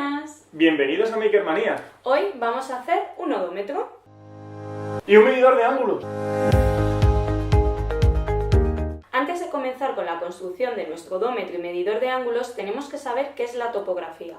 Buenas. Bienvenidos a Makermanía. Hoy vamos a hacer un odómetro Y un medidor de ángulos. Antes de comenzar con la construcción de nuestro odómetro y medidor de ángulos, tenemos que saber qué es la topografía.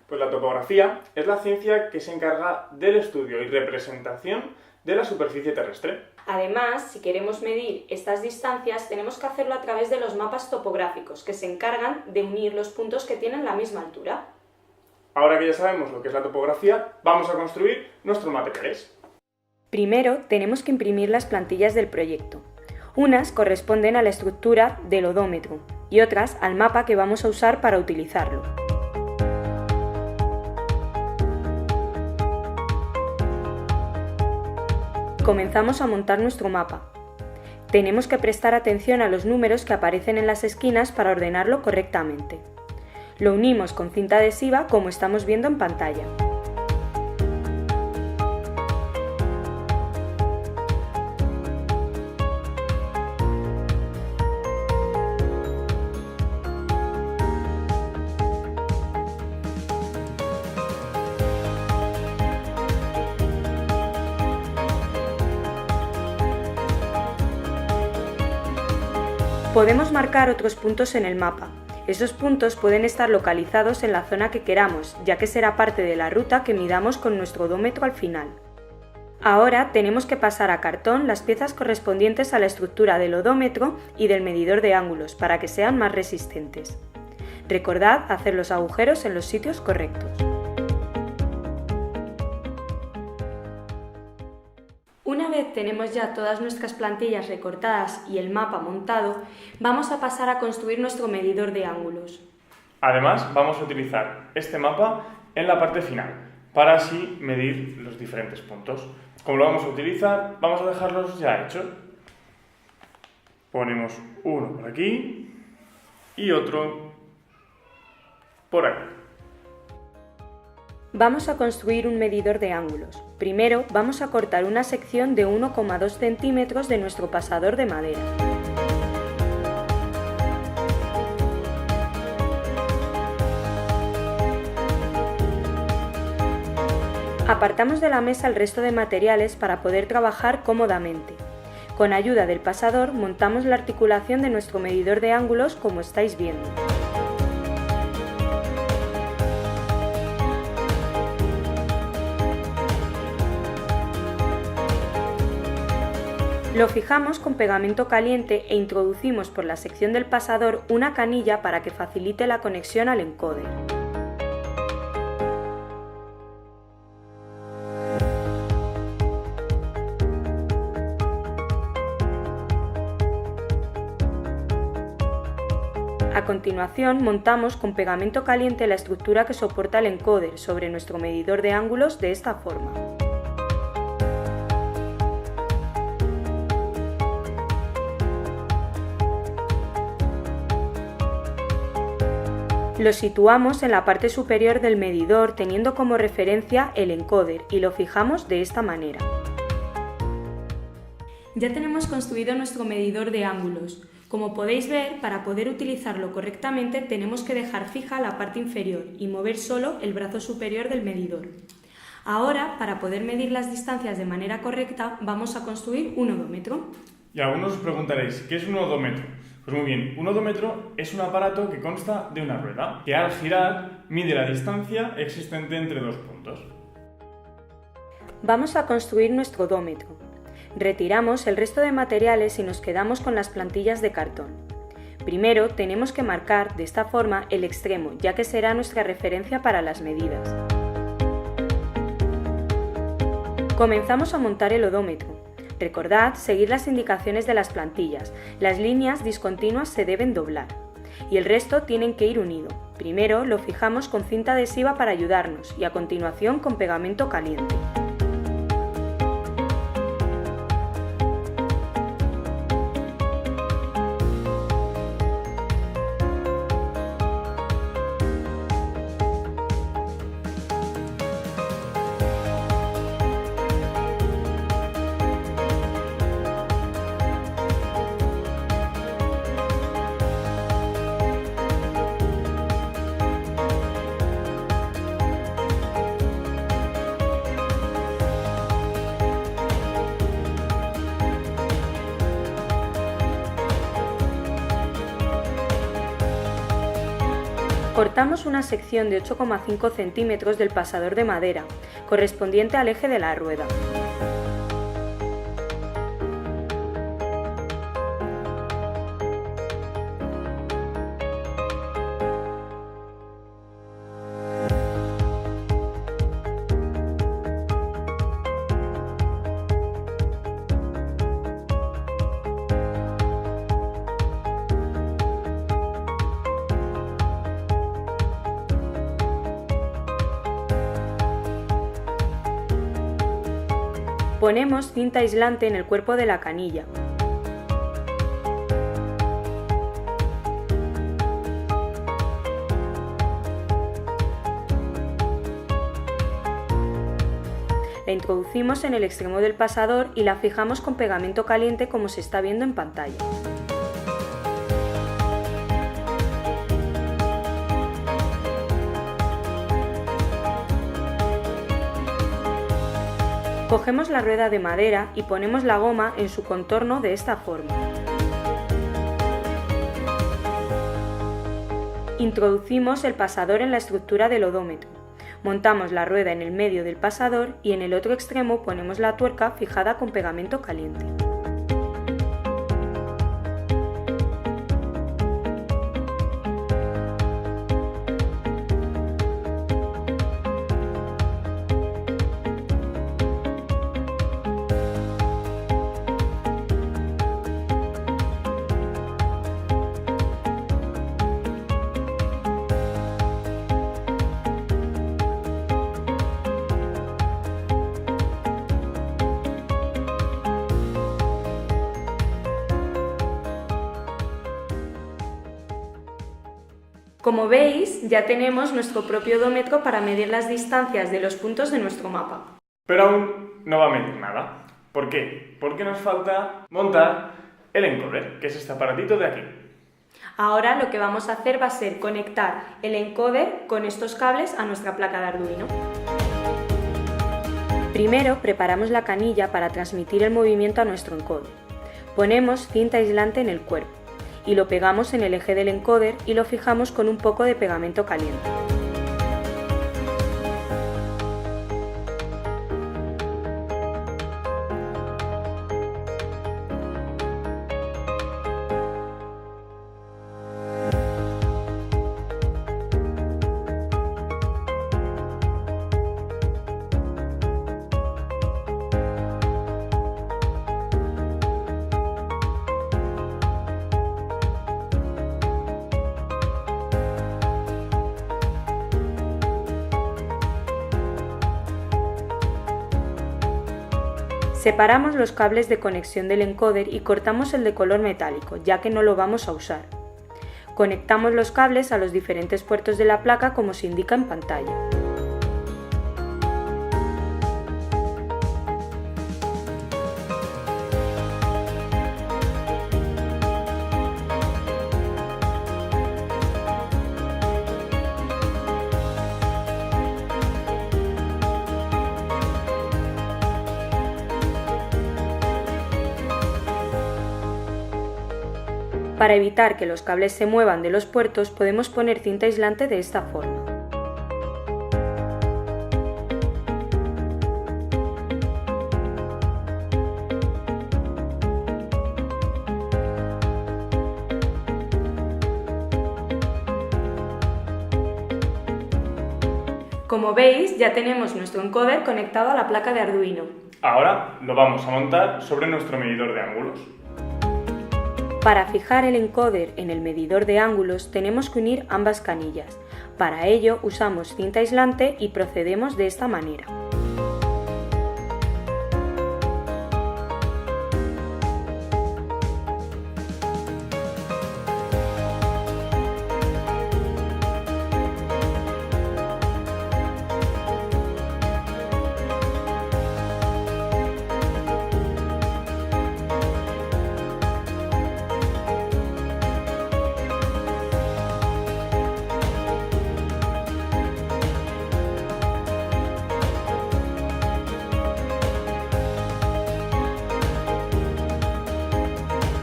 Pues la topografía es la ciencia que se encarga del estudio y representación de la superficie terrestre. Además, si queremos medir estas distancias, tenemos que hacerlo a través de los mapas topográficos, que se encargan de unir los puntos que tienen la misma altura. Ahora que ya sabemos lo que es la topografía, vamos a construir nuestros materiales. Primero, tenemos que imprimir las plantillas del proyecto. Unas corresponden a la estructura del odómetro y otras al mapa que vamos a usar para utilizarlo. Comenzamos a montar nuestro mapa. Tenemos que prestar atención a los números que aparecen en las esquinas para ordenarlo correctamente. Lo unimos con cinta adhesiva como estamos viendo en pantalla. Podemos marcar otros puntos en el mapa. Esos puntos pueden estar localizados en la zona que queramos, ya que será parte de la ruta que midamos con nuestro odómetro al final. Ahora tenemos que pasar a cartón las piezas correspondientes a la estructura del odómetro y del medidor de ángulos para que sean más resistentes. Recordad hacer los agujeros en los sitios correctos. Una vez tenemos ya todas nuestras plantillas recortadas y el mapa montado, vamos a pasar a construir nuestro medidor de ángulos. Además, vamos a utilizar este mapa en la parte final, para así medir los diferentes puntos. Como lo vamos a utilizar, vamos a dejarlos ya hechos. Ponemos uno por aquí y otro por aquí. Vamos a construir un medidor de ángulos. Primero vamos a cortar una sección de 1,2 centímetros de nuestro pasador de madera. Apartamos de la mesa el resto de materiales para poder trabajar cómodamente. Con ayuda del pasador montamos la articulación de nuestro medidor de ángulos como estáis viendo. Lo fijamos con pegamento caliente e introducimos por la sección del pasador una canilla para que facilite la conexión al encoder. A continuación montamos con pegamento caliente la estructura que soporta el encoder sobre nuestro medidor de ángulos de esta forma. Lo situamos en la parte superior del medidor teniendo como referencia el encoder y lo fijamos de esta manera. Ya tenemos construido nuestro medidor de ángulos. Como podéis ver, para poder utilizarlo correctamente tenemos que dejar fija la parte inferior y mover solo el brazo superior del medidor. Ahora, para poder medir las distancias de manera correcta, vamos a construir un odómetro. Y algunos os preguntaréis, ¿qué es un odómetro? Pues muy bien, un odómetro es un aparato que consta de una rueda, que al girar mide la distancia existente entre dos puntos. Vamos a construir nuestro odómetro. Retiramos el resto de materiales y nos quedamos con las plantillas de cartón. Primero tenemos que marcar de esta forma el extremo, ya que será nuestra referencia para las medidas. Comenzamos a montar el odómetro. Recordad seguir las indicaciones de las plantillas. Las líneas discontinuas se deben doblar y el resto tienen que ir unido. Primero lo fijamos con cinta adhesiva para ayudarnos y a continuación con pegamento caliente. Cortamos una sección de 8,5 centímetros del pasador de madera, correspondiente al eje de la rueda. Ponemos cinta aislante en el cuerpo de la canilla. La introducimos en el extremo del pasador y la fijamos con pegamento caliente como se está viendo en pantalla. Cogemos la rueda de madera y ponemos la goma en su contorno de esta forma. Introducimos el pasador en la estructura del odómetro. Montamos la rueda en el medio del pasador y en el otro extremo ponemos la tuerca fijada con pegamento caliente. Como veis, ya tenemos nuestro propio odómetro para medir las distancias de los puntos de nuestro mapa. Pero aún no va a medir nada. ¿Por qué? Porque nos falta montar el encoder, que es este aparatito de aquí. Ahora lo que vamos a hacer va a ser conectar el encoder con estos cables a nuestra placa de Arduino. Primero preparamos la canilla para transmitir el movimiento a nuestro encoder. Ponemos cinta aislante en el cuerpo y lo pegamos en el eje del encoder y lo fijamos con un poco de pegamento caliente. Separamos los cables de conexión del encoder y cortamos el de color metálico, ya que no lo vamos a usar. Conectamos los cables a los diferentes puertos de la placa como se indica en pantalla. Para evitar que los cables se muevan de los puertos, podemos poner cinta aislante de esta forma. Como veis, ya tenemos nuestro encoder conectado a la placa de Arduino. Ahora lo vamos a montar sobre nuestro medidor de ángulos. Para fijar el encoder en el medidor de ángulos tenemos que unir ambas canillas. Para ello usamos cinta aislante y procedemos de esta manera.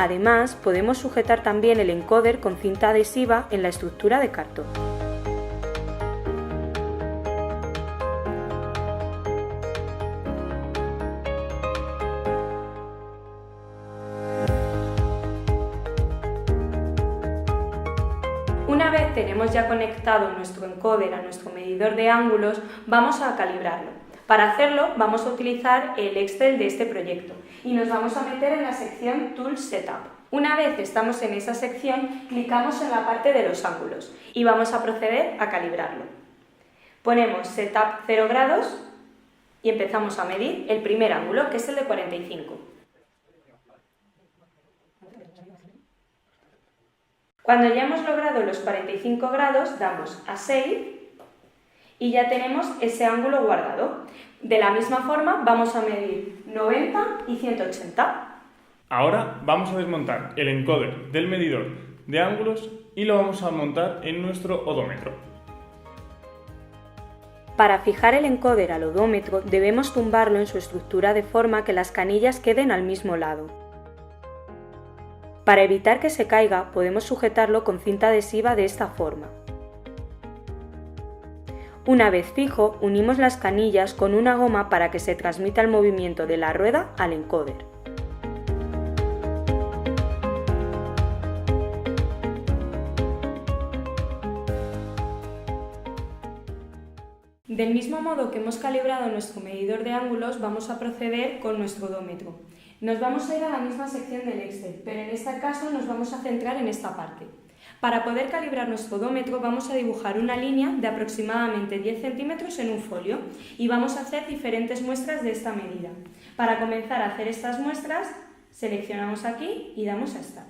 Además, podemos sujetar también el encoder con cinta adhesiva en la estructura de cartón. tenemos ya conectado nuestro encoder a nuestro medidor de ángulos, vamos a calibrarlo. Para hacerlo vamos a utilizar el Excel de este proyecto y nos vamos a meter en la sección Tools Setup. Una vez estamos en esa sección, clicamos en la parte de los ángulos y vamos a proceder a calibrarlo. Ponemos Setup 0 grados y empezamos a medir el primer ángulo, que es el de 45. Cuando ya hemos logrado los 45 grados, damos a Save y ya tenemos ese ángulo guardado. De la misma forma vamos a medir 90 y 180. Ahora vamos a desmontar el encoder del medidor de ángulos y lo vamos a montar en nuestro odómetro. Para fijar el encoder al odómetro debemos tumbarlo en su estructura de forma que las canillas queden al mismo lado. Para evitar que se caiga podemos sujetarlo con cinta adhesiva de esta forma. Una vez fijo, unimos las canillas con una goma para que se transmita el movimiento de la rueda al encoder. Del mismo modo que hemos calibrado nuestro medidor de ángulos, vamos a proceder con nuestro odómetro. Nos vamos a ir a la misma sección del Excel, pero en este caso nos vamos a centrar en esta parte. Para poder calibrar nuestro odómetro vamos a dibujar una línea de aproximadamente 10 centímetros en un folio y vamos a hacer diferentes muestras de esta medida. Para comenzar a hacer estas muestras, seleccionamos aquí y damos a Start.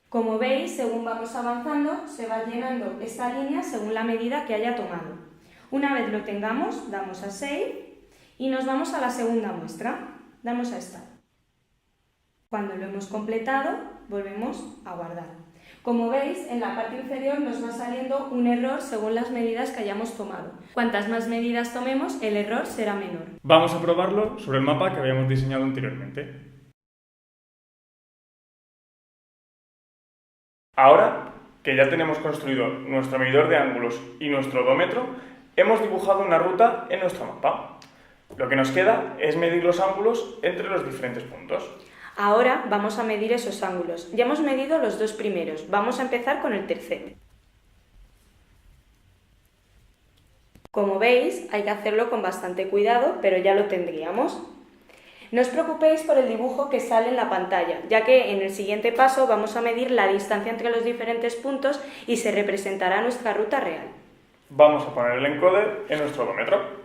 Como veis, según vamos avanzando, se va llenando esta línea según la medida que haya tomado. Una vez lo tengamos, damos a Save y nos vamos a la segunda muestra. Damos a Start. Cuando lo hemos completado, volvemos a guardar. Como veis, en la parte inferior nos va saliendo un error según las medidas que hayamos tomado. Cuantas más medidas tomemos, el error será menor. Vamos a probarlo sobre el mapa que habíamos diseñado anteriormente. Ahora que ya tenemos construido nuestro medidor de ángulos y nuestro odómetro, hemos dibujado una ruta en nuestro mapa. Lo que nos queda es medir los ángulos entre los diferentes puntos. Ahora vamos a medir esos ángulos. Ya hemos medido los dos primeros, vamos a empezar con el tercero. Como veis, hay que hacerlo con bastante cuidado, pero ya lo tendríamos. No os preocupéis por el dibujo que sale en la pantalla, ya que en el siguiente paso vamos a medir la distancia entre los diferentes puntos y se representará nuestra ruta real. Vamos a poner el encoder en nuestro odómetro.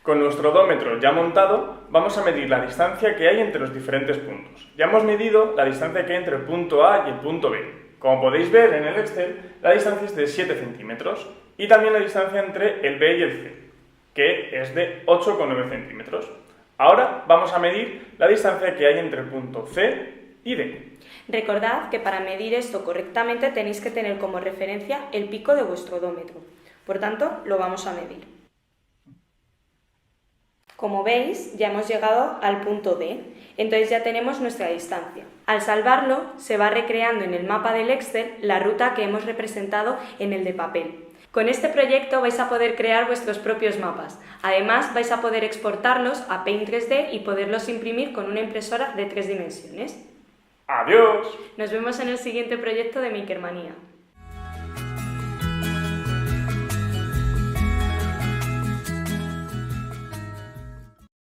Con nuestro odómetro ya montado, vamos a medir la distancia que hay entre los diferentes puntos. Ya hemos medido la distancia que hay entre el punto A y el punto B. Como podéis ver en el Excel, la distancia es de 7 centímetros y también la distancia entre el B y el C, que es de 8,9 centímetros. Ahora vamos a medir la distancia que hay entre el punto C y D. Recordad que para medir esto correctamente tenéis que tener como referencia el pico de vuestro odómetro. Por tanto, lo vamos a medir. Como veis, ya hemos llegado al punto D, entonces ya tenemos nuestra distancia. Al salvarlo, se va recreando en el mapa del Excel la ruta que hemos representado en el de papel. Con este proyecto vais a poder crear vuestros propios mapas. Además, vais a poder exportarlos a Paint 3D y poderlos imprimir con una impresora de 3 dimensiones. ¡Adiós! Nos vemos en el siguiente proyecto de Makermanía.